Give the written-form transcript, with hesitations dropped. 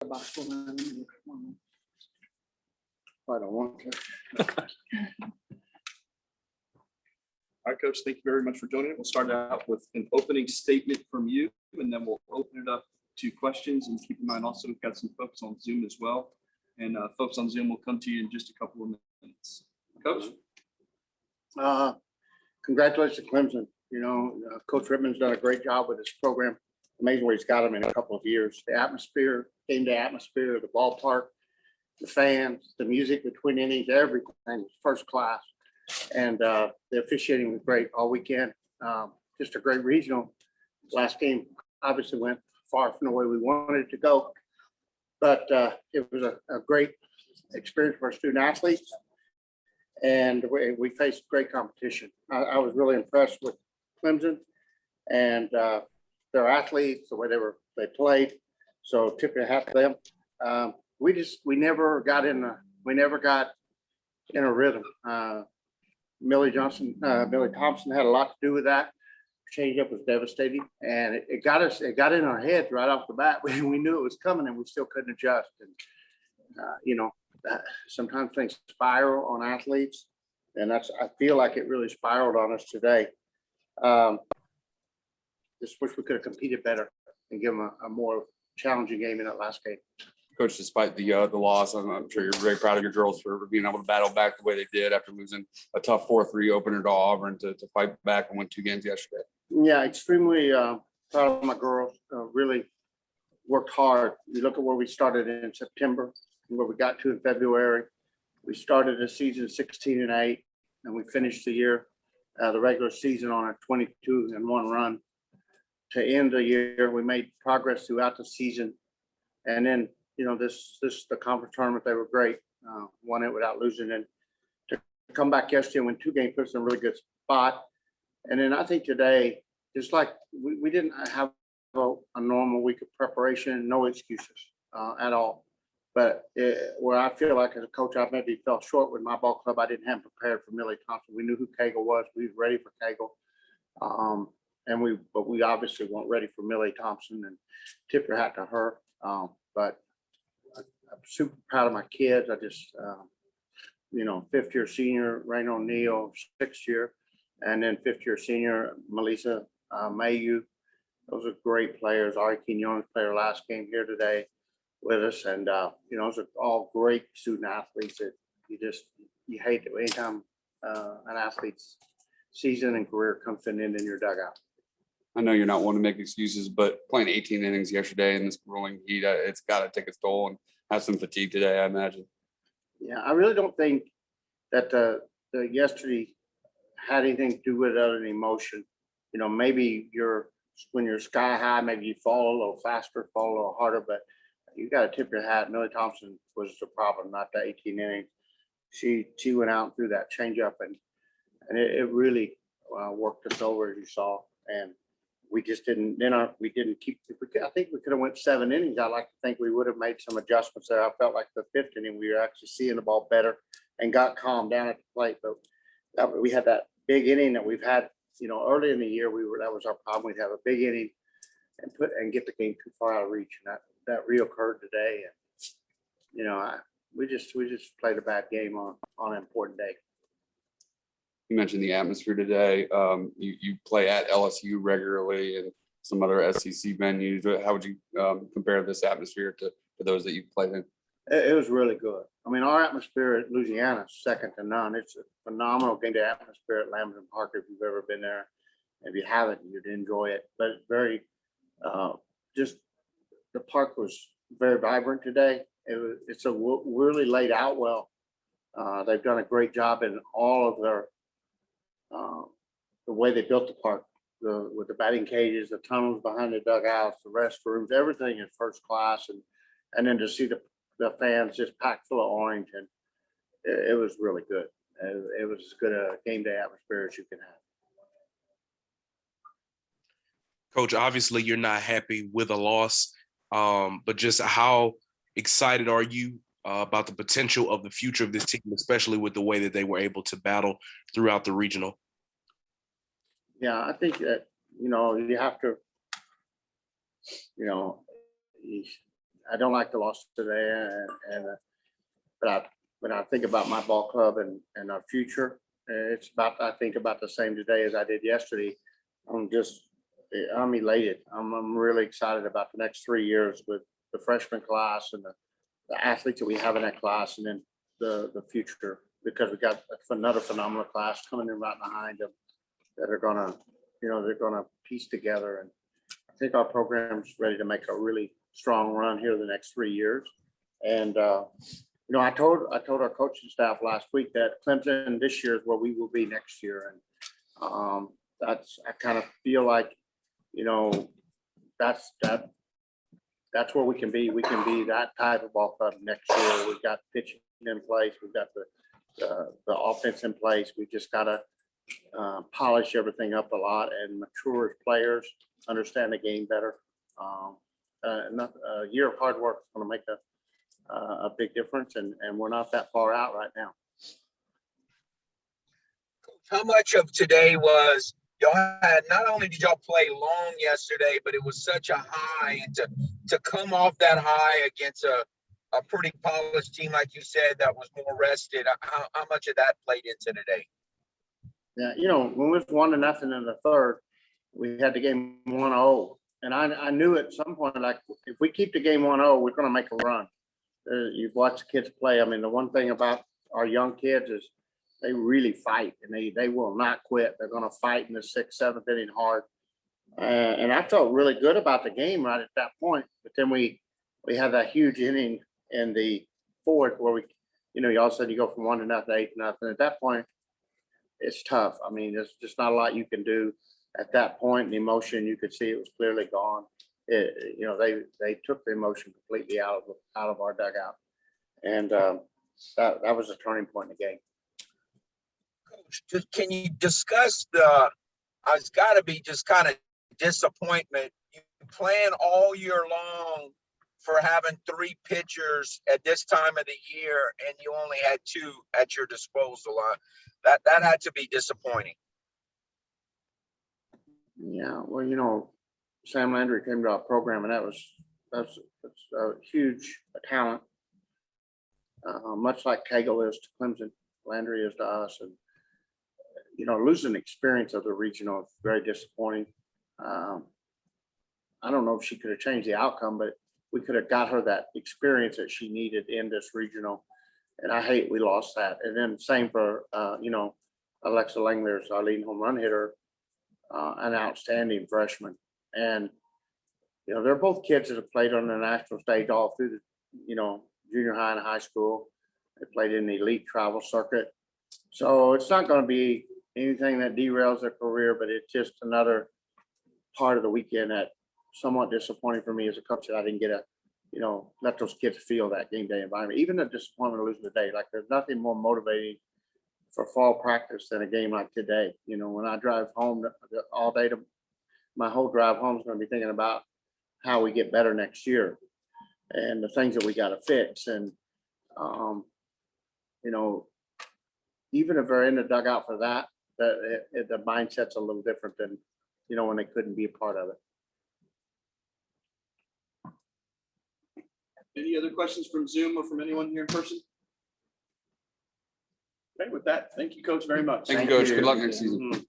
I don't want to. All right, Coach, thank you very much for joining us. We'll start out with an opening statement from you, and then we'll open it up to questions. And keep in mind, also, we've got some folks on Zoom as well. And folks on Zoom will come to you in just a couple of minutes. Coach? Congratulations, Clemson. You know, Coach Rittman's done a great job with this program. Amazing where he's got them in a couple of years. The atmosphere, game day atmosphere, the ballpark, the fans, the music between innings, everything was first class. And the officiating was great all weekend. Just a great regional. Last game obviously went far from the way we wanted it to go. But it was a great experience for our student athletes. And we faced great competition. I was really impressed with Clemson and their athletes, the way they played. So tip your hat to them. We never got in a rhythm. Millie Thompson had a lot to do with that. Changeup was devastating, and it got in our heads right off the bat. We knew it was coming, and we still couldn't adjust. And sometimes things spiral on athletes, and I feel like it really spiraled on us today. Just wish we could have competed better and given them a more challenging game in that last game. Coach, despite the loss, I'm sure you're very proud of your girls for being able to battle back the way they did after losing a tough 4-3 opener to Auburn to fight back and win 2 games yesterday. Yeah, extremely proud of my girls. Really worked hard. You look at where we started in September and where we got to in February. We started the season 16-8, and we finished the year, the regular season, on a 22-1 run. To end the year, we made progress throughout the season, and then the conference tournament, they were great. Won it without losing, and to come back yesterday and win 2 games puts us in a really good spot. And then I think today, just like we didn't have a normal week of preparation, no excuses at all. But where I feel like as a coach, I maybe fell short with my ball club. I didn't have prepared for Millie Thompson. We knew who Cagle was. We were ready for Cagle. But we obviously weren't ready for Millie Thompson, and tip your hat to her. But I'm super proud of my kids. I just, 5th year senior, Rain O'Neal, 6th year, and then 5th year senior, Melissa Mayu. Those are great players. Ari Quinones played her last game here today with us. And, those are all great student athletes that you hate it anytime an athlete's season and career comes to an end in your dugout. I know you're not one to make excuses, but playing 18 innings yesterday in this rolling heat, it's got to take its toll and have some fatigue today, I imagine. Yeah, I really don't think that the yesterday had anything to do with it other than emotion. Maybe when you're sky high, maybe you fall a little faster, fall a little harder, but you got to tip your hat. Millie Thompson was the problem, not the 18 innings. She went out and threw that changeup, and it really worked us over, as you saw. And we just didn't. We didn't keep. I think we could have went 7 innings. I like to think we would have made some adjustments there. I felt like the 5th inning we were actually seeing the ball better and got calmed down at the plate. But we had that big inning that we've had. Early in the year that was our problem. We'd have a big inning and get the game too far out of reach, and that reoccurred today. And we just played a bad game on an important day. You mentioned the atmosphere today. You play at LSU regularly and some other SEC venues. How would you compare this atmosphere to those that you've played in? It was really good. I mean, our atmosphere at Louisiana is second to none. It's a phenomenal game day atmosphere at Lambton Park. If you've ever been there, if you haven't, you'd enjoy it. But it's very, just the park was very vibrant today. It's really laid out well. They've done a great job in all of their the way they built the park, with the batting cages, the tunnels behind the dugouts, the restrooms, everything is first class, and then to see the fans just packed full of orange, and it was really good. It was as good a game day atmosphere as you can have. Coach, obviously you're not happy with a loss, but just how excited are you about the potential of the future of this team, especially with the way that they were able to battle throughout the regional? Yeah, I think that, you have to, I don't like the loss today, but when I think about my ball club and our future, I think about the same today as I did yesterday. I'm elated. I'm really excited about the next 3 years with the freshman class and the athletes that we have in that class, and then the future, because we got another phenomenal class coming in right behind them that are gonna, they're gonna piece together. And I think our program's ready to make a really strong run here the next 3 years. And I told our coaching staff last week that Clemson this year is where we will be next year. And I kind of feel like, that's where we can be. We can be that type of ball club next year. We've got pitching in place. We've got the offense in place. We just got to polish everything up a lot and mature as players, understand the game better. A year of hard work is going to make a big difference, and we're not that far out right now. How much of today was y'all had, not only did y'all play long yesterday, but it was such a high, and to come off that high against a pretty polished team, like you said, that was more rested, how much of that played into today? Yeah, when we was 1-0 in the third, we had the game 1-0, and I knew at some point, like, if we keep the game 1-0, we're going to make a run. You've watched the kids play. I mean, the one thing about our young kids is they really fight, and they will not quit. They're going to fight in the 6th, 7th inning hard. And I felt really good about the game right at that point. But then we had that huge inning in the 4th where you all of a sudden you go from 1-0 to 8-0. At that point, it's tough. I mean, there's just not a lot you can do at that point. The emotion, you could see it was clearly gone. They took the emotion completely out of our dugout. And that was a turning point in the game. Coach, can you discuss it's got to be just kind of disappointment. You plan all year long for having 3 pitchers at this time of the year, and you only had 2 at your disposal. That had to be disappointing. Yeah, well, Sam Landry came to our program, and that's a huge talent, much like Cagle is to Clemson. Landry is to us, and losing experience of the regional is very disappointing. I don't know if she could have changed the outcome, but we could have got her that experience that she needed in this regional, and I hate we lost that. And then same for Alexa Langler's our leading home run hitter, an outstanding freshman. And they're both kids that have played on the national stage all through the junior high and high school. They played in the elite travel circuit, so it's not going to be anything that derails their career, but it's just another part of the weekend that somewhat disappointing for me as a coach that I didn't get let those kids feel that game day environment. Even the disappointment of losing today, like there's nothing more motivating for fall practice than a game like today. When I drive home all day, my whole drive home is going to be thinking about how we get better next year and the things that we got to fix. And, even if they're in the dugout for that, the mindset's a little different than, when they couldn't be a part of it. Any other questions from Zoom or from anyone here in person? Okay, with that, thank you, Coach, very much. Thank you, Coach. Good luck next you. season.